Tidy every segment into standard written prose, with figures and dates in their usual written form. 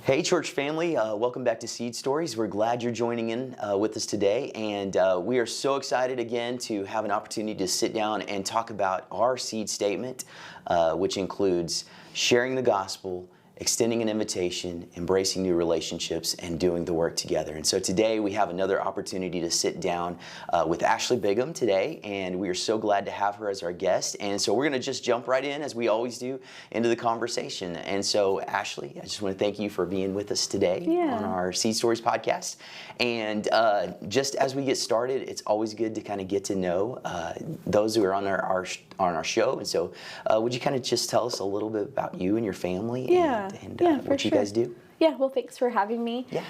Hey, church family, welcome back to Seed Stories. We're glad you're joining in with us today, and we are so excited again to have an opportunity to sit down and talk about our seed statement, which includes sharing the gospel, extending an invitation, embracing new relationships, and doing the work together. And so today we have another opportunity to sit down with Ashley Bigham today, and we are so glad to have her as our guest. And so we're going to just jump right in, as we always do, into the conversation. And so Ashley, I just want to thank you for being with us today on our Seed Stories podcast. And just as we get started, it's always good to kind of get to know those who are on our show. And so would you kind of just tell us a little bit about you and your family? And what you guys do? Yeah, well, thanks for having me. Yeah.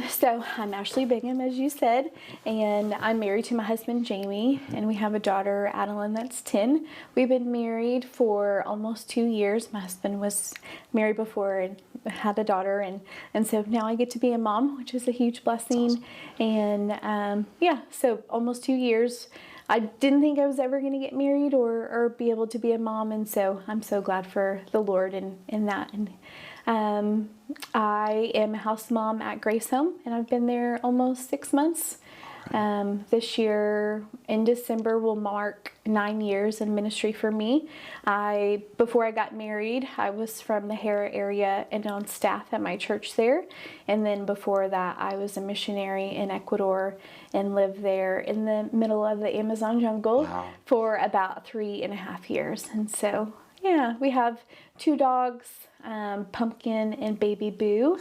So I'm Ashley Bigham, as you said, and I'm married to my husband, Jamie, and we have a daughter, Adeline, that's 10. We've been married for almost 2 years. My husband was married before and had a daughter, and so now I get to be a mom, which is a huge blessing. Awesome. And so almost 2 years. I didn't think I was ever going to get married or be able to be a mom, and so I'm so glad for the Lord in that. And I am a house mom at Grace Home, and I've been there almost 6 months. This year in December will mark 9 years in ministry for me. Before I got married, I was from the Hera area and on staff at my church there. And then before that, I was a missionary in Ecuador and lived there in the middle of the Amazon jungle for about 3.5 years. And so, yeah, we have 2 dogs. Pumpkin and Baby Boo.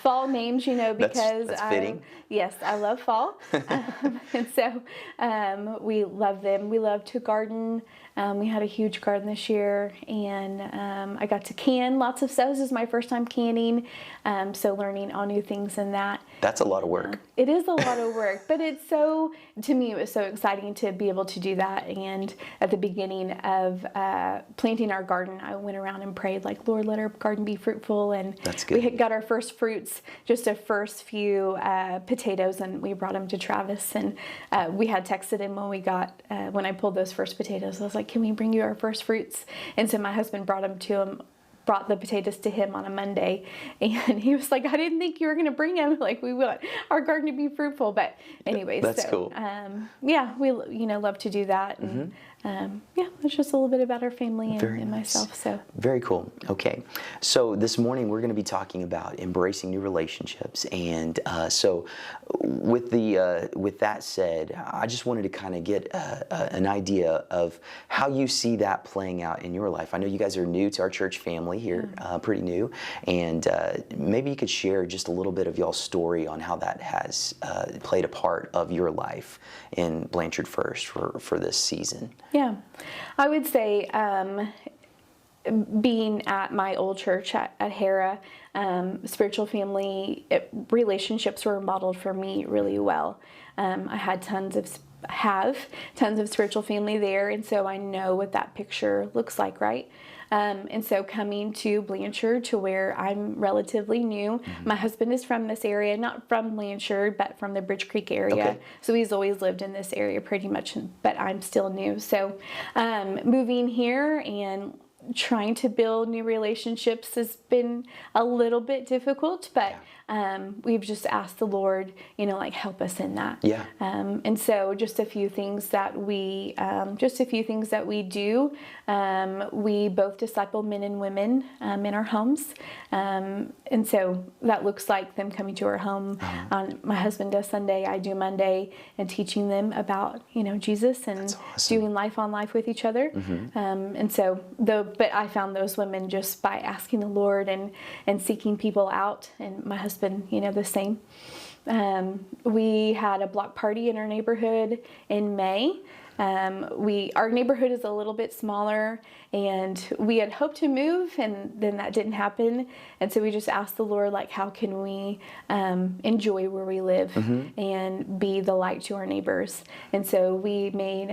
Fall names, because that's fitting. Yes, I love fall. And so we love them. We love to garden. We had a huge garden this year, and I got to can lots of stuff. This is my first time canning, so learning all new things in that. That's a lot of work. It is a lot of work, but to me, it was so exciting to be able to do that. And at the beginning of planting our garden, I went around and prayed, like, Lord, let our garden be fruitful. And that's good. We had got our first fruits, just a first few potatoes, and we brought them to Travis. And we had texted him when I pulled those first potatoes. I was like, can we bring you our first fruits? And so my husband brought the potatoes to him on a Monday, and he was like, I didn't think you were going to bring them. Like, we want our garden to be fruitful. But anyways, that's cool. We love to do that. And, it's just a little bit about our family and myself. So very cool. Okay, so this morning we're going to be talking about embracing new relationships, and so with that said, I just wanted to kind of get an idea of how you see that playing out in your life. I know you guys are new to our church family here, pretty new, and maybe you could share just a little bit of y'all's story on how that has played a part of your life in Blanchard First for this season. Yeah, I would say being at my old church at Hera, spiritual family relationships were modeled for me really well. I had tons of spiritual family there, and so I know what that picture looks like, right? And so coming to Blanchard, to where I'm relatively new, my husband is from this area, not from Blanchard, but from the Bridge Creek area. Okay. So he's always lived in this area pretty much, but I'm still new. So moving here and trying to build new relationships has been a little bit difficult, but we've just asked the Lord, help us in that. Yeah. And so just a few things that we do. We both disciple men and women in our homes. And so that looks like them coming to our home. My husband does Sunday, I do Monday, and teaching them about, Jesus and doing life on life with each other. And so but I found those women just by asking the Lord and seeking people out, and my husband, the same. We had a block party in our neighborhood in May. Our neighborhood is a little bit smaller, and we had hoped to move, and then that didn't happen. And so we just asked the Lord, how can we enjoy where we live and be the light to our neighbors? And so we made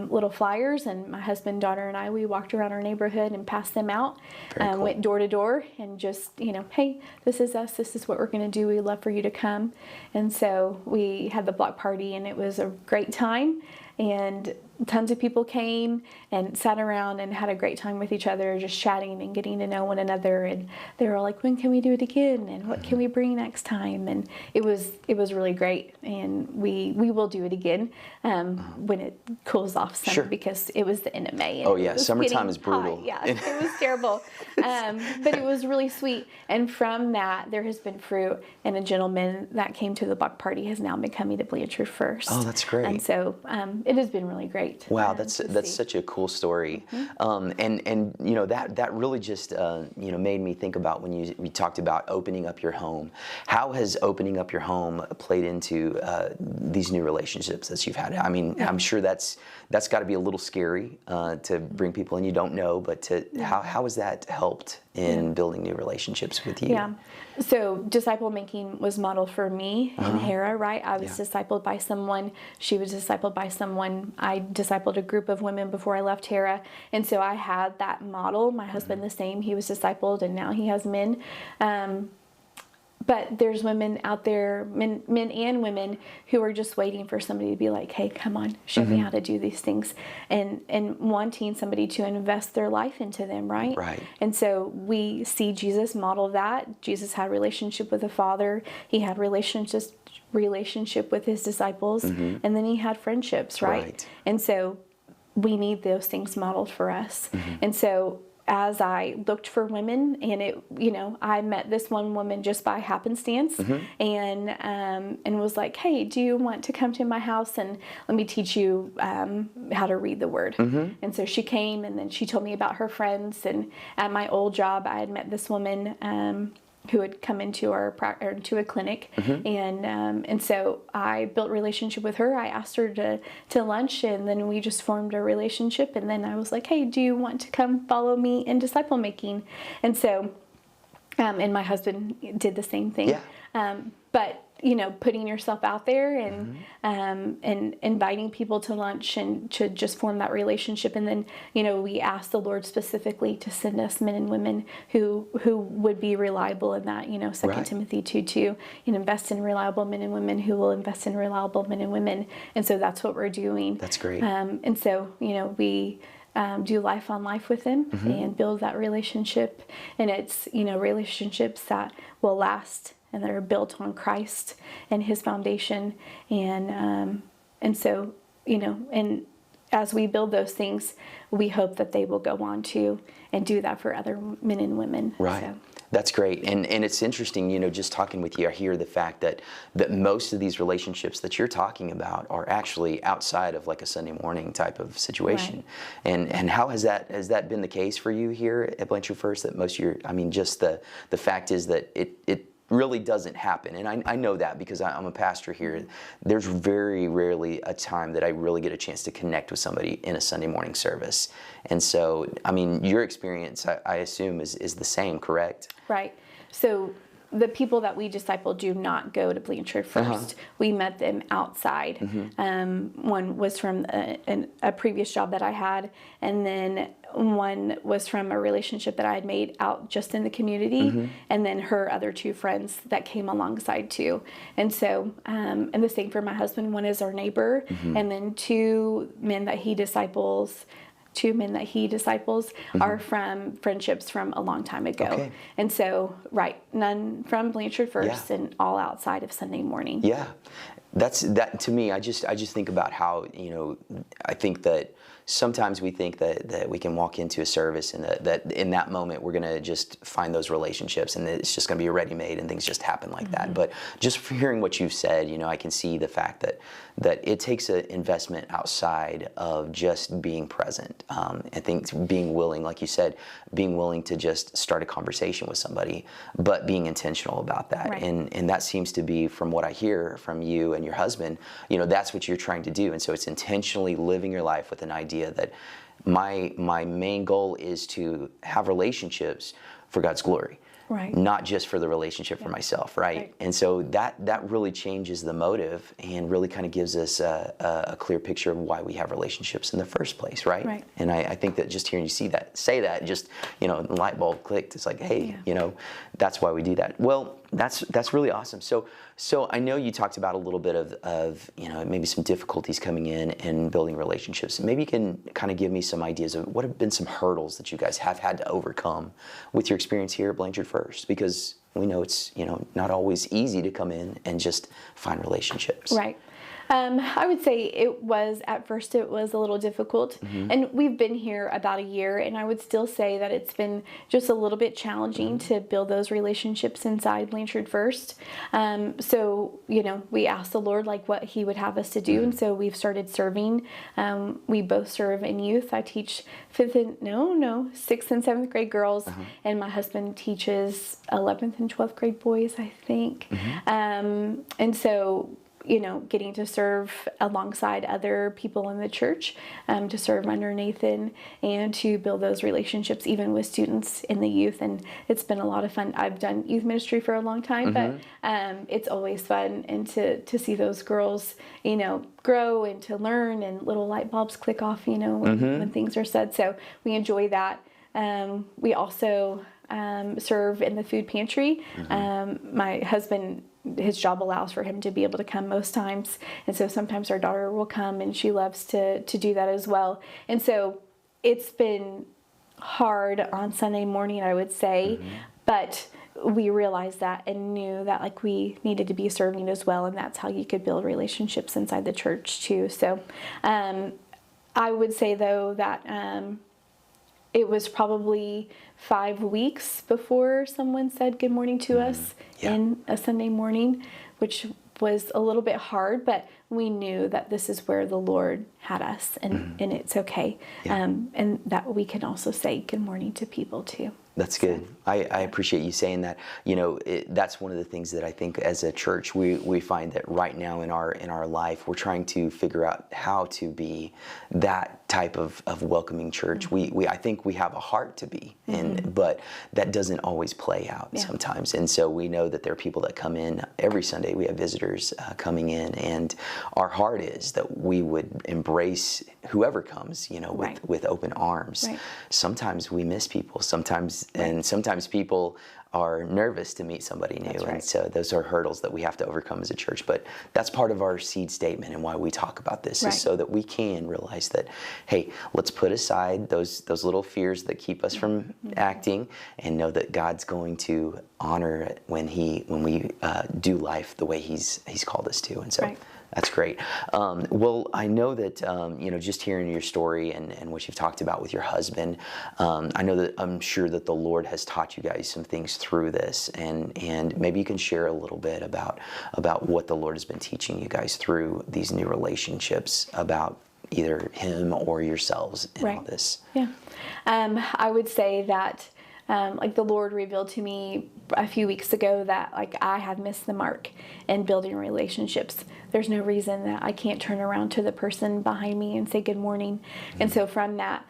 little flyers, and my husband, daughter, and we walked around our neighborhood and passed them out. Cool. Went door to door and just, hey, this is us. This is what we're going to do. We'd love for you to come. And so we had the block party, and it was a great time. And tons of people came and sat around and had a great time with each other, just chatting and getting to know one another. And they were like, when can we do it again? And what can we bring next time? And it was really great. And we will do it again when it cools off some, Sure. because it was the end of May. And Oh yeah, summertime is brutal. hot. Yeah, it was terrible. But it was really sweet. And from that, there has been fruit. And a gentleman that came to the block party has now been coming to Blanchard First. Oh, that's great. And so it has been really great. Wow, that's such a cool story, and you know that really just you know made me think about when we talked about opening up your home. How has opening up your home played into these new relationships that you've had? I mean, I'm sure that's got to be a little scary to bring people in you don't know, but how has that helped in building new relationships with you? Yeah. So disciple making was modeled for me and Hera, right? I was discipled by someone. She was discipled by someone. I discipled a group of women before I left Hera. And so I had that model. My husband the same. He was discipled and now he has men. But there's women out there, men and women, who are just waiting for somebody to be like, hey, come on, show me how to do these things. And wanting somebody to invest their life into them, right? Right. And so we see Jesus model that. Jesus had a relationship with the Father. He had relationship with his disciples. And then he had friendships, right? And so we need those things modeled for us. And so as I looked for women, and I met this one woman just by happenstance, and was like, hey, do you want to come to my house and let me teach you how to read the Word? And so she came, and then she told me about her friends. And at my old job, I had met this woman who had come into a clinic, and so I built a relationship with her. I asked her to lunch, and then we just formed a relationship. And then I was like, hey, do you want to come follow me in disciple making? And so, and my husband did the same thing. But putting yourself out there and inviting people to lunch and to just form that relationship. And then, we asked the Lord specifically to send us men and women who would be reliable in that, 2 Timothy 2:2, invest in reliable men and women who will invest in reliable men and women. And so that's what we're doing. That's great. And so, we do life on life with them and build that relationship. And it's, relationships that will last and that are built on Christ and his foundation. And so, and as we build those things, we hope that they will go on to and do that for other men and women. Right. So. That's great. And it's interesting, just talking with you, I hear the fact that most of these relationships that you're talking about are actually outside of like a Sunday morning type of situation. Right. And how has that been the case for you here at Blanchard First, that most of your, just the fact is that it really doesn't happen. And I know that because I'm a pastor here. There's very rarely a time that I really get a chance to connect with somebody in a Sunday morning service. And so, your experience, I assume, is the same, correct? Right. So the people that we disciple do not go to Blanchard First. We met them outside. One was from a previous job that I had, and then one was from a relationship that I had made out just in the community, and then her other two friends that came alongside too. And so, and the same for my husband. One is our neighbor, and then two men that he disciples are from friendships from a long time ago. Okay. And so, none from Blanchard First, and all outside of Sunday morning. Yeah. That to me, I just think about how, I think that sometimes we think that we can walk into a service and that in that moment we're going to just find those relationships and it's just going to be ready-made and things just happen like that. But just for hearing what you've said, I can see the fact that it takes an investment outside of just being present. I think being willing, like you said, being willing to just start a conversation with somebody, but being intentional about that. Right. And that seems to be, from what I hear from you and your husband, that's what you're trying to do. And so it's intentionally living your life with an idea that my main goal is to have relationships for God's glory. Right. Not just for the relationship for myself, right? And so that really changes the motive and really kind of gives us a clear picture of why we have relationships in the first place, right? And I think that just hearing you say that, just, the light bulb clicked. It's like, hey, that's why we do that. Well, That's really awesome. So I know you talked about a little bit of maybe some difficulties coming in and building relationships. Maybe you can kind of give me some ideas of what have been some hurdles that you guys have had to overcome with your experience here at Blanchard First, because we know it's not always easy to come in and just find relationships. Right. I would say at first it was a little difficult, and we've been here about a year, and I would still say that it's been just a little bit challenging to build those relationships inside Blanchard First. So, we asked the Lord what He would have us to do, and so we've started serving. We both serve in youth. I teach 6th and 7th grade girls, and my husband teaches 11th and 12th grade boys, I think. And so, getting to serve alongside other people in the church, to serve under Nathan and to build those relationships even with students in the youth. And it's been a lot of fun. I've done youth ministry for a long time, but it's always fun, and to see those girls, grow and to learn, and little light bulbs click off, when things are said. So we enjoy that. We also serve in the food pantry. My husband, his job allows for him to be able to come most times, and so sometimes our daughter will come, and she loves to do that as well. And so it's been hard on Sunday morning, I would say, but we realized that and knew that we needed to be serving as well, and that's how you could build relationships inside the church too. So I would say though that it was probably 5 weeks before someone said good morning to us in a Sunday morning, which was a little bit hard, but we knew that this is where the Lord had us, and it's okay. And that we can also say good morning to people too. That's good. I appreciate you saying that. That's one of the things that I think as a church we find that right now in our life we're trying to figure out how to be that type of welcoming church. I think we have a heart to be, but that doesn't always play out sometimes. And so we know that there are people that come in every Sunday. We have visitors coming in, and our heart is that we would embrace whoever comes, with open arms. Right. Sometimes we miss people. Sometimes people are nervous to meet somebody new. And so those are hurdles that we have to overcome as a church. But that's part of our seed statement, and why we talk about this is so that we can realize that, hey, let's put aside those little fears that keep us from acting, and know that God's going to honor it when we do life the way He's called us to. And so that's great. Well, I know that, just hearing your story and what you've talked about with your husband, I'm sure that the Lord has taught you guys some things through this, and maybe you can share a little bit about what the Lord has been teaching you guys through these new relationships, about either Him or yourselves in all this. Yeah. I would say that the Lord revealed to me a few weeks ago that I have missed the mark in building relationships. There's no reason that I can't turn around to the person behind me and say good morning. And so from that,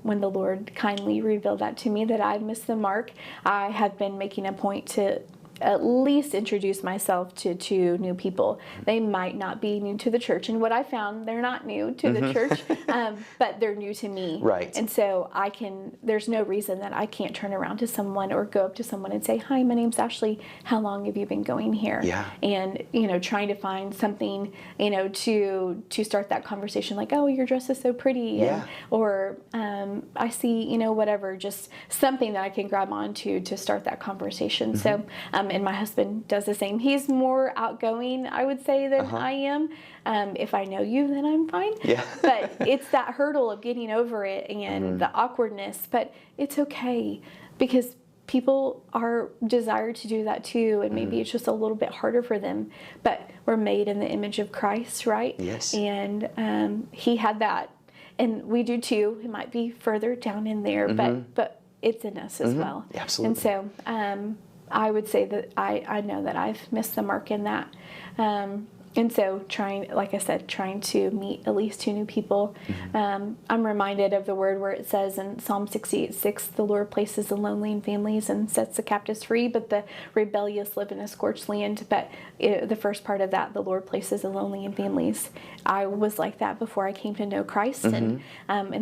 when the Lord kindly revealed that to me, that I've missed the mark, I have been making a point to at least introduce myself to two new people. They might not be new to the church, and what I found, they're not new to the church, but they're new to me. Right. And so there's no reason that I can't turn around to someone or go up to someone and say, hi, my name's Ashley. How long have you been going here? Yeah. And, trying to find something, to start that conversation, oh, your dress is so pretty. Yeah. Or I see, whatever, just something that I can grab onto to start that conversation. So, and my husband does the same. He's more outgoing, I would say, than I am. If I know you, then I'm fine. Yeah. But it's that hurdle of getting over it and the awkwardness. But it's okay, because people are desired to do that too, and maybe it's just a little bit harder for them. But we're made in the image of Christ, right? Yes. And He had that, and we do too. It might be further down in there, but it's in us as well. Absolutely. And so I would say that I know that I've missed the mark in that. And so like I said, trying to meet at least 2 new people. I'm reminded of the word where it says in Psalm 68:6, the Lord places the lonely in families and sets the captives free, but the rebellious live in a scorched land. But the first part of that, the Lord places the lonely in families. I was like that before I came to know Christ, and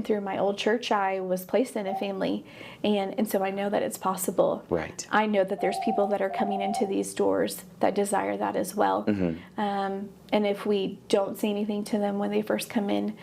through my old church, I was placed in a family, and so I know that it's possible. Right. I know that there's people that are coming into these doors that desire that as well. And if we don't say anything to them when they first come in,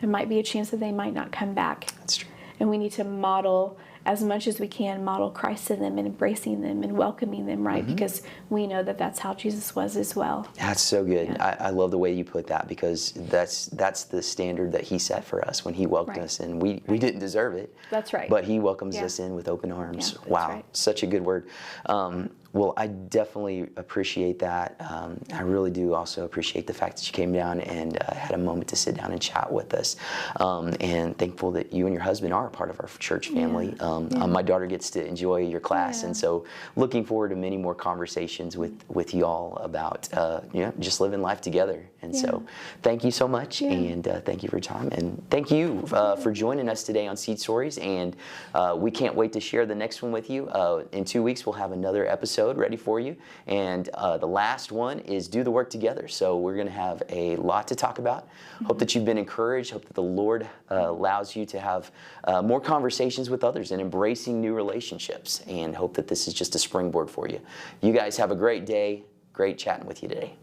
there might be a chance that they might not come back. That's true. And we need to model, as much as we can, model Christ to them and embracing them and welcoming them, right? Because we know that that's how Jesus was as well. That's so good. Yeah. I love the way you put that, because that's the standard that he set for us when he welcomed us in. We didn't deserve it. That's right. But he welcomes us in with open arms. Yeah, that's Wow, right. such a good word. Well, I definitely appreciate that. I really do also appreciate the fact that you came down and had a moment to sit down and chat with us. And thankful that you and your husband are a part of our church family. My daughter gets to enjoy your class, and so looking forward to many more conversations with y'all about just living life together. And so thank you so much, and thank you for your time, and thank you for joining us today on Seed Stories. And we can't wait to share the next one with you. In 2 weeks, we'll have another episode ready for you, and the last one is Do the Work Together. So we're going to have a lot to talk about. Hope that you've been encouraged. Hope that the Lord allows you to have more conversations with others and embracing new relationships, and hope that this is just a springboard for you. You guys have a great day. Great chatting with you today.